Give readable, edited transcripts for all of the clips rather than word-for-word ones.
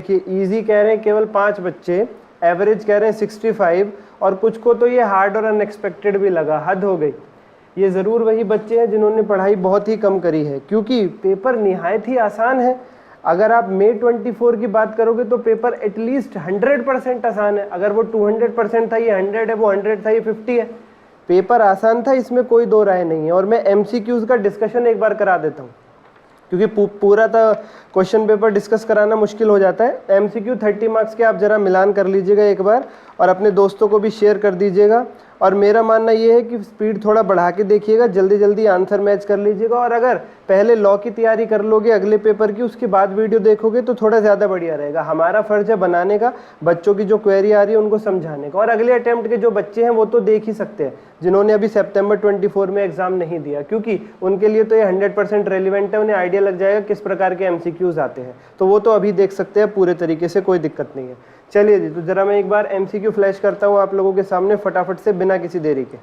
देखिए इजी कह रहे हैं केवल 5 बच्चे, एवरेज कह रहे हैं 65, और कुछ को तो ये हार्ड और अनएक्सपेक्टेड भी लगा, हद हो गई। ये ज़रूर वही बच्चे हैं जिन्होंने पढ़ाई बहुत ही कम करी है, क्योंकि पेपर निहायत ही आसान है। अगर आप मई 24 की बात करोगे तो पेपर एटलीस्ट 100% आसान है। अगर वो 200% था, ये 100 है, वो 100 था, ये 50 है। पेपर आसान था, इसमें कोई दो राय नहीं है। और मैं MCQs का डिस्कशन एक बार करा देता हूँ, क्योंकि पूरा तो क्वेश्चन पेपर डिस्कस कराना मुश्किल हो जाता है। MCQ 30 मार्क्स के आप ज़रा मिलान कर लीजिएगा एक बार, और अपने दोस्तों को भी शेयर कर दीजिएगा। और मेरा मानना ये है कि स्पीड थोड़ा बढ़ा के देखिएगा, जल्दी जल्दी आंसर मैच कर लीजिएगा। और अगर पहले लॉ की तैयारी कर लोगे अगले पेपर की, उसके बाद वीडियो देखोगे तो थोड़ा ज़्यादा बढ़िया रहेगा। हमारा फ़र्ज है बनाने का, बच्चों की जो क्वेरी आ रही है उनको समझाने का। और अगले अटेम्प्ट के जो बच्चे हैं वो तो देख ही सकते हैं, जिन्होंने अभी सितंबर 24 में एग्जाम नहीं दिया, क्योंकि उनके लिए तो ये 100% रेलिवेंट है, उन्हें आइडिया लग जाएगा किस प्रकार के MCQs आते हैं, तो वो तो अभी देख सकते हैं पूरे तरीके से, कोई दिक्कत नहीं है। चलिए जी, तो जरा मैं एक बार MCQ फ्लैश करता हूँ आप लोगों के सामने फटाफट से, बिना किसी देरी के।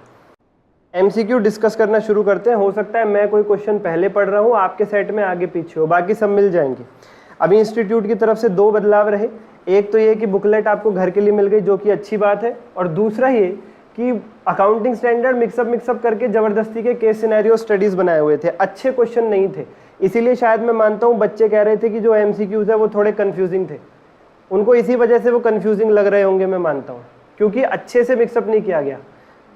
MCQ डिस्कस करना शुरू करते हैं। हो सकता है मैं कोई क्वेश्चन पहले पढ़ रहा हूँ, आपके सेट में आगे पीछे हो, बाकी सब मिल जाएंगे। अभी इंस्टीट्यूट की तरफ से 2 बदलाव रहे। एक तो ये कि बुकलेट आपको घर के लिए मिल गई, जो कि अच्छी बात है, और दूसरा ये कि अकाउंटिंग स्टैंडर्ड मिक्सअप करके ज़बरदस्ती के केस सिनेरियो स्टडीज़ बनाए हुए थे, अच्छे क्वेश्चन नहीं थे। इसीलिए शायद मैं मानता हूँ बच्चे कह रहे थे कि जो MCQs है वो थोड़े कन्फ्यूजिंग थे, उनको इसी वजह से वो कन्फ्यूजिंग लग रहे होंगे, मैं मानता हूँ, क्योंकि अच्छे से मिक्सअप नहीं किया गया।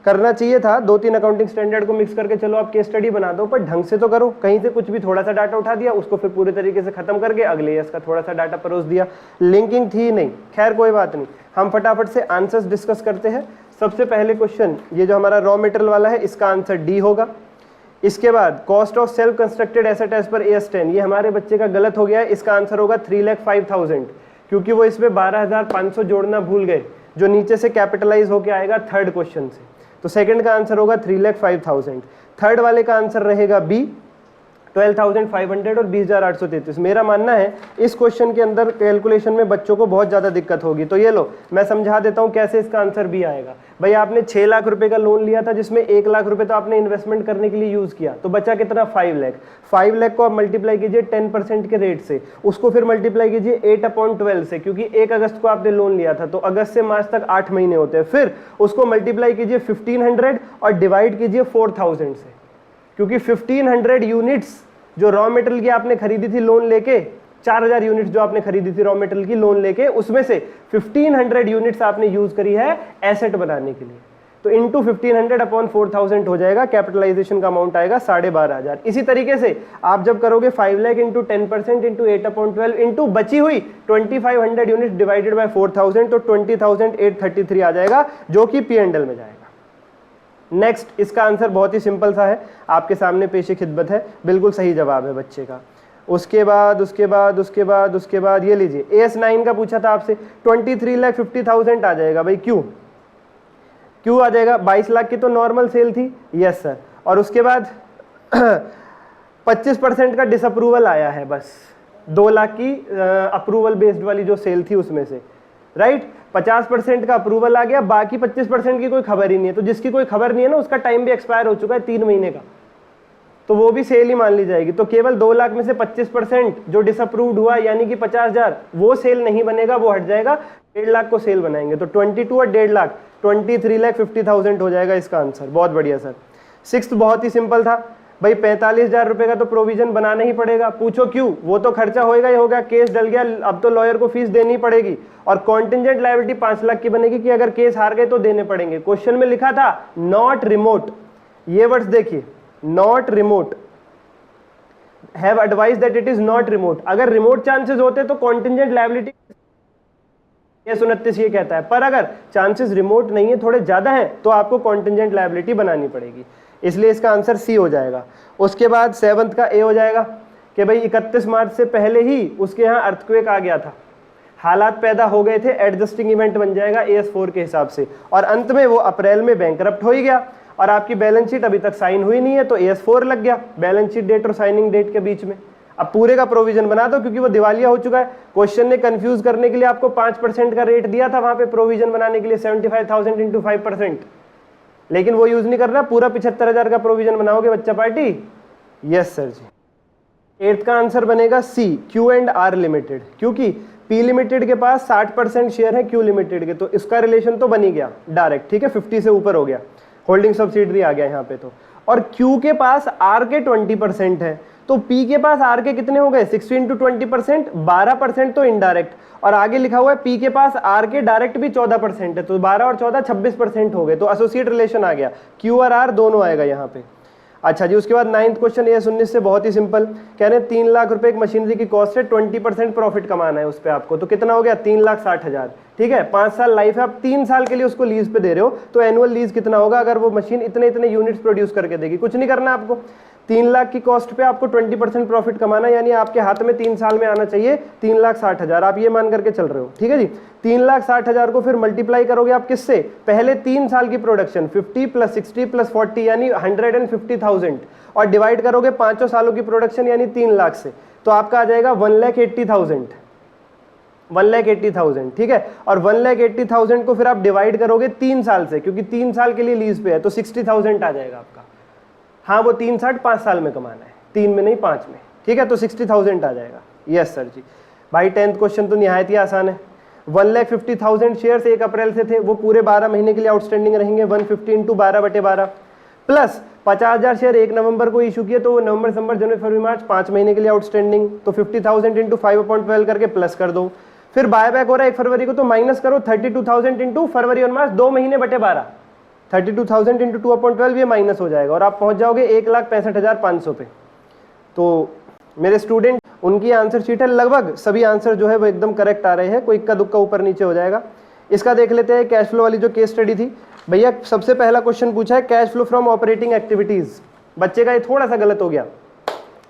करना चाहिए था 2-3 अकाउंटिंग स्टैंडर्ड को मिक्स करके, चलो आप केस स्टडी बना दो, पर ढंग से तो करो। कहीं से कुछ भी थोड़ा सा डाटा उठा दिया, उसको फिर पूरे तरीके से खत्म करके अगले ईयर का थोड़ा सा डाटा परोस दिया, लिंकिंग थी नहीं। खैर कोई बात नहीं, हम फटाफट से आंसर्स डिस्कस करते हैं। सबसे पहले क्वेश्चन, ये जो हमारा रॉ मटेरियल वाला है, इसका आंसर डी होगा। इसके बाद cost of self constructed asset as per AS 10, ये हमारे बच्चे का गलत हो गया है, इसका आंसर होगा 3,05,000, क्योंकि वो इसमें 12,500 जोड़ना भूल गए, जो नीचे से कैपिटलाइज होके आएगा थर्ड क्वेश्चन से। तो सेकंड का आंसर होगा 3,05,000। थर्ड वाले का आंसर रहेगा बी, 12,500 और 20,833। मेरा मानना है इस क्वेश्चन के अंदर कैलकुलेशन में बच्चों को बहुत ज़्यादा दिक्कत होगी। तो ये लो, मैं समझा देता हूँ कैसे इसका आंसर बी आएगा। भाई आपने 6 लाख रुपए का लोन लिया था, जिसमें 1 लाख रुपए तो आपने इन्वेस्टमेंट करने के लिए यूज़ किया, तो बचा कितना? 5 लाख। 5 लाख को आप मल्टीप्लाई कीजिए 10% के रेट से, उसको फिर मल्टीप्लाई कीजिए 8/12 से, क्योंकि 1 अगस्त को आपने लोन लिया था, तो अगस्त से मार्च तक 8 महीने होते हैं। फिर उसको मल्टीप्लाई कीजिए 1500 और डिवाइड कीजिए 4000 से, क्योंकि 1500 यूनिट्स जो रॉ मटेरियल की आपने खरीदी थी लोन लेके, 4000 यूनिट्स जो आपने खरीदी थी रॉ मटेरियल की लोन लेके, उसमें से 1500 यूनिट्स आपने यूज करी है एसेट बनाने के लिए। तो इंटू 1500/4000 हो जाएगा, कैपिटलाइजेशन का अमाउंट आएगा 12,500। इसी तरीके से आप जब करोगे 5 लाख इंटू 10% इंटू 8/12 इंटू बची हुई 2500 यूनिट्स डिवाइडेड बाय 4000, तो 20,833 आ जाएगा, जो कि P&L में जाएगा। नेक्स्ट, इसका आंसर बहुत ही सिंपल सा है, आपके सामने पेश खिदमत है, बिल्कुल सही जवाब है बच्चे का। उसके बाद ये लीजिए, AS 9 का पूछा था आपसे, 23,50,000 आ जाएगा। भाई क्यों आ जाएगा? 22 लाख की तो नॉर्मल सेल थी, यस सर, और उसके बाद 25% का डिसअप्रूवल आया है, बस 2 लाख की अप्रूवल बेस्ड वाली जो सेल थी उसमें से, राइट। 50% का अप्रूवल आ गया, बाकी 25% की कोई खबर ही नहीं है। तो जिसकी कोई खबर नहीं है ना, उसका टाइम भी एक्सपायर हो चुका है 3 महीने का, तो वो भी सेल ही मान ली जाएगी। तो केवल 2 लाख में से 25% जो डिसअप्रूव्ड हुआ, यानी कि 50,000, वो सेल नहीं बनेगा, वो हट जाएगा, 1.5 लाख को सेल बनाएंगे। तो 22 और 1.5 लाख, 23,50,000 हो जाएगा इसका आंसर। बहुत बढ़िया सर। 6th बहुत ही सिंपल था भाई, 45,000 रुपए का तो प्रोविजन बनाना ही पड़ेगा। पूछो क्यों? वो तो खर्चा होएगा ही होगा, केस डल गया, अब तो लॉयर को फीस देनी पड़ेगी। और कॉन्टिंजेंट लायबिलिटी 5 लाख की बनेगी कि अगर केस हार गए तो देने पड़ेंगे। क्वेश्चन में लिखा था नॉट रिमोट, ये वर्ड्स देखिए, not remote, have advise that it is not remote. अगर रिमोट चांसेस होते तो कॉन्टिंजेंट लायबिलिटी 29 ये कहता है, पर अगर चांसेस रिमोट नहीं है, थोड़े ज्यादा है, तो आपको कॉन्टिंजेंट लायबिलिटी बनानी पड़ेगी। इसलिए इसका आंसर सी हो जाएगा। उसके बाद 7th का ए हो जाएगा कि भाई 31 मार्च से पहले ही उसके यहाँ अर्थक्वेक आ गया था, हालात पैदा हो गए थे, एडजस्टिंग इवेंट बन जाएगा AS 4 के हिसाब से, और अंत में वो अप्रैल में बैंकरप्ट हो ही गया, और आपकी बैलेंस शीट अभी तक साइन हुई नहीं है, तो AS 4 लग गया बैलेंस शीट डेट और साइनिंग डेट के बीच में। अब पूरे का प्रोविजन बना दो, क्योंकि वो दिवालिया हो चुका है। क्वेश्चन ने कंफ्यूज करने के लिए आपको 5% का रेट दिया था वहां पे प्रोविजन बनाने के लिए, 75,000 इंटू 5%, लेकिन वो यूज नहीं कर रहा, पूरा 75,000 का प्रोविजन बनाओगे बच्चा पार्टी। यस सर जी। 8th का आंसर बनेगा सी, Q&R लिमिटेड, क्योंकि पी लिमिटेड के पास 60% शेयर है क्यू लिमिटेड के, तो इसका रिलेशन तो बन ही गया डायरेक्ट, ठीक है, 50 से ऊपर हो गया, होल्डिंग सब्सिडरी आ गया यहाँ पे तो। और क्यू के पास आर के 20% है, तो पी के पास आर के कितने हो गए 60 × 20%, 12% तो इनडायरेक्ट, और आगे लिखा हुआ है पी के पास आर के डायरेक्ट भी 14% है, तो 12 और 14 26% हो गए, तो एसोसिएट रिलेशन आ गया, क्यू और आर दोनों आएगा यहाँ पे। अच्छा जी, उसके बाद 9th क्वेश्चन AS 19 से बहुत ही सिंपल, कह रहे हैं 3 लाख रुपए एक मशीनरी की कॉस्ट है, 20% प्रॉफिट कमाना है उस पर आपको, तो कितना हो गया 3,60,000, ठीक है, 5 साल लाइफ है, आप 3 साल के लिए उसको लीज पे दे रहे हो, तो एनुअल लीज कितना होगा अगर वो मशीन इतने इतने यूनिट्स प्रोड्यूस करके देगी, कुछ नहीं करना आपको, 3 लाख की कॉस्ट पे आपको 20% प्रॉफिट कमाना, यानी आपके हाथ में 3 साल में आना चाहिए 3,60,000, आप ये मान करके चल रहे हो, ठीक है जी। 3,60,000 को फिर मल्टीप्लाई करोगे आप किससे, पहले 3 साल की प्रोडक्शन 50 + 60 + 40 यानी 150,000, और डिवाइड करोगे 5 सालों की प्रोडक्शन यानी 3 लाख से, तो आपका आ जाएगा 1,80,000, 1,80,000, ठीक है। और 1,80,000 को फिर आप डिवाइड करोगे 3 साल से, क्योंकि 3 साल के लिए लीज पे है, तो 60,000 आ जाएगा आपका। हाँ, वो 3 साल 5 साल में कमाना है, 3 में नहीं 5 में, ठीक है, तो 60,000 आ जाएगा। यस सर जी। भाई 10th क्वेश्चन तो निहायत ही आसान है। 1,50,000 शेयर्स 1 अप्रैल से थे, वो पूरे 12 महीने के लिए आउटस्टैंडिंग रहेंगे, 150 × 12/12, प्लस 50,000 शेयर 1 नवंबर को इशू किए, तो वो नवंबर, दिसंबर, जनवरी, फरवरी, मार्च 5 महीने के लिए आउटस्टैंडिंग, तो 50,000 × 5/12 करके प्लस कर दो। फिर बाय बैक हो रहा है 1 फरवरी को, तो माइनस करो 32,000 × फरवरी और मार्च 2 महीने बटे 12, 32,000 × 2/12 ये माइनस हो जाएगा, और आप पहुंच जाओगे 1,65,500 पे। तो मेरे स्टूडेंट, उनकी आंसर शीट है, लगभग सभी आंसर जो है वो एकदम करेक्ट आ रहे हैं, कोई इक्का दुक्का ऊपर नीचे हो जाएगा। इसका देख लेते हैं कैश फ्लो वाली जो केस स्टडी थी। भैया सबसे पहला क्वेश्चन पूछा है cash flow from operating activities, बच्चे का ये थोड़ा सा गलत हो गया,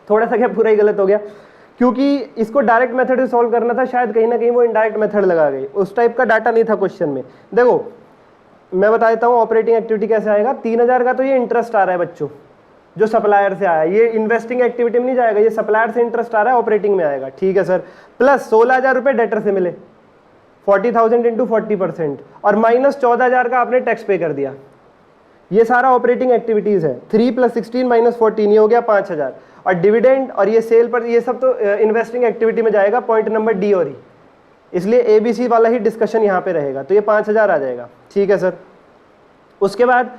थोड़ा सा क्या पूरा ही गलत हो गया, क्योंकि इसको डायरेक्ट मेथड से सॉल्व करना था, शायद कहीं ना कहीं वो इनडायरेक्ट मेथड लगा गई, उस टाइप का डाटा नहीं था क्वेश्चन में। देखो मैं बता देता हूँ ऑपरेटिंग एक्टिविटी कैसे आएगा। 3,000 का तो ये इंटरेस्ट आ रहा है बच्चों, जो सप्लायर से आया, ये इन्वेस्टिंग एक्टिविटी में नहीं जाएगा, ये सप्लायर से इंटरेस्ट आ रहा है, ऑपरेटिंग में आएगा, ठीक है सर। प्लस 16,000 रुपये डेटर से मिले, 40,000 × 40%, और माइनस 14,000 का आपने टैक्स पे कर दिया, ये सारा ऑपरेटिंग एक्टिविटीज है। 3 + 16 - 14 ये हो गया 5,000, और डिविडेंड और ये सेल पर, ये सब तो इन्वेस्टिंग एक्टिविटी में जाएगा, पॉइंट नंबर डी और ई, इसलिए ABC वाला ही डिस्कशन यहाँ पे रहेगा, तो ये 5,000 आ जाएगा, ठीक है सर। उसके बाद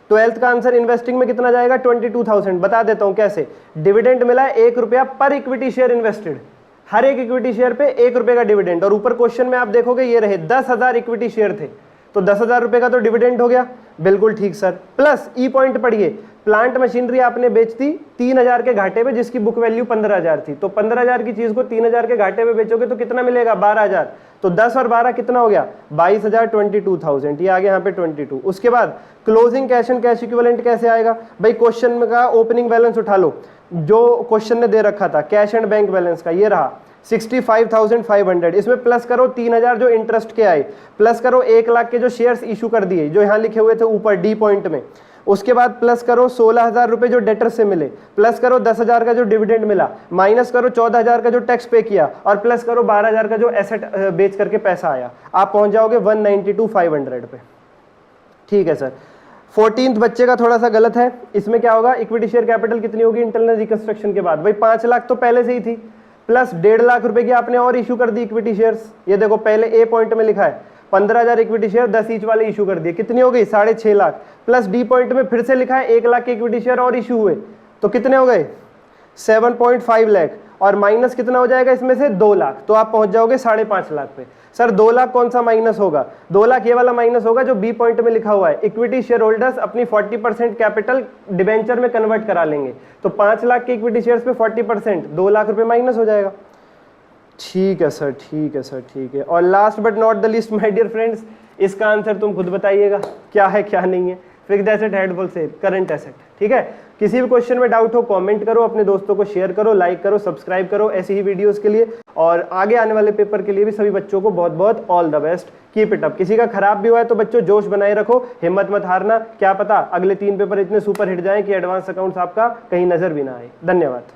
12th का आंसर इन्वेस्टिंग में कितना जाएगा 22,000, बता देता हूँ कैसे। डिविडेंड मिला है 1 रुपया पर इक्विटी शेयर इन्वेस्टेड, हर एक इक्विटी शेयर पे 1 रुपये का डिविडेंड, और ऊपर क्वेश्चन में आप देखोगे ये रहे 10,000 इक्विटी शेयर थे, तो 10,000 रुपये का तो डिविडेंड हो गया, बिल्कुल ठीक सर। प्लस ई पॉइंट पढ़िए, प्लांट मशीनरी आपने बेच दी 3,000 के घाटे पे, जिसकी बुक वैल्यू 15,000 थी, तो 15,000 की चीज को 3,000 के घाटे पे बेचोगे तो कितना मिलेगा 12,000, तो 10 और 12 कितना हो गया 22,000, 22,000, ये आ गया यहाँ पे 22। उसके बाद closing cash and cash equivalent कैसे आएगा भाई, क्वेश्चन का ओपनिंग बैलेंस उठा लो, जो क्वेश्चन ने दे रखा था कैश एंड बैंक बैलेंस का, ये रहा 65,500, इसमें प्लस करो 3,000 जो इंटरेस्ट के आए, प्लस करो 1 लाख के जो शेयर्स इशू कर दिए जो यहाँ लिखे हुए थे ऊपर डी पॉइंट में, उसके बाद प्लस करो 16,000 रुपए जो डेटर से मिले, प्लस करो 10,000 का जो डिविडेंड मिला, माइनस करो 14,000 का जो टैक्स पे किया, और प्लस करो 12,000 का जो एसेट बेच करके पैसा आया, आप पहुंच जाओगे 192,500 पे, ठीक है सर। 14th बच्चे का थोड़ा सा गलत है, इसमें क्या होगा इक्विटी शेयर कैपिटल कितनी होगी इंटरनल रिकंस्ट्रक्शन के बाद, भाई 5 लाख तो पहले से ही थी, प्लस 1.5 लाख रुपए की आपने और इशू कर दी इक्विटी शेयर्स, ये देखो पहले ए पॉइंट में लिखा है 15,000 इक्विटी शेयर 10 ईच वाले इशू कर दिए, कितनी हो गई 6.5 लाख, प्लस डी पॉइंट में फिर से लिखा है 1 लाख के इक्विटी शेयर और इशू हुए, तो कितने हो गए 7.5 लाख, और माइनस कितना हो जाएगा इसमें से 2 लाख, तो आप पहुंच जाओगे 5.5 लाख पे। सर 2 लाख कौन सा माइनस होगा, 2 लाख ये वाला माइनस होगा जो बी पॉइंट में लिखा हुआ है, इक्विटी शेयर होल्डर्स अपनी 40% कैपिटल डिबेंचर में कन्वर्ट करा लेंगे, तो 5 लाख के इक्विटी शेयर्स पे 40%, 2 लाख रुपए माइनस हो जाएगा, ठीक है सर, ठीक है सर, ठीक है। और last but not the list my dear friends, इसका आंसर तुम खुद बताइएगा क्या है क्या नहीं है। फिक्स्ड एसेट, हेल्डफुल से करंट एसेट, ठीक है। किसी भी क्वेश्चन में डाउट हो कमेंट करो, अपने दोस्तों को शेयर करो, लाइक करो, सब्सक्राइब करो ऐसी ही वीडियोस के लिए, और आगे आने वाले पेपर के लिए भी सभी बच्चों को बहुत बहुत all the best, keep it up. किसी का खराब भी हुआ है तो बच्चों जोश बनाए रखो, हिम्मत मत हारना, क्या पता अगले 3 पेपर इतने सुपर हिट जाएं कि एडवांस अकाउंट्स आपका कहीं नजर भी ना आए। धन्यवाद।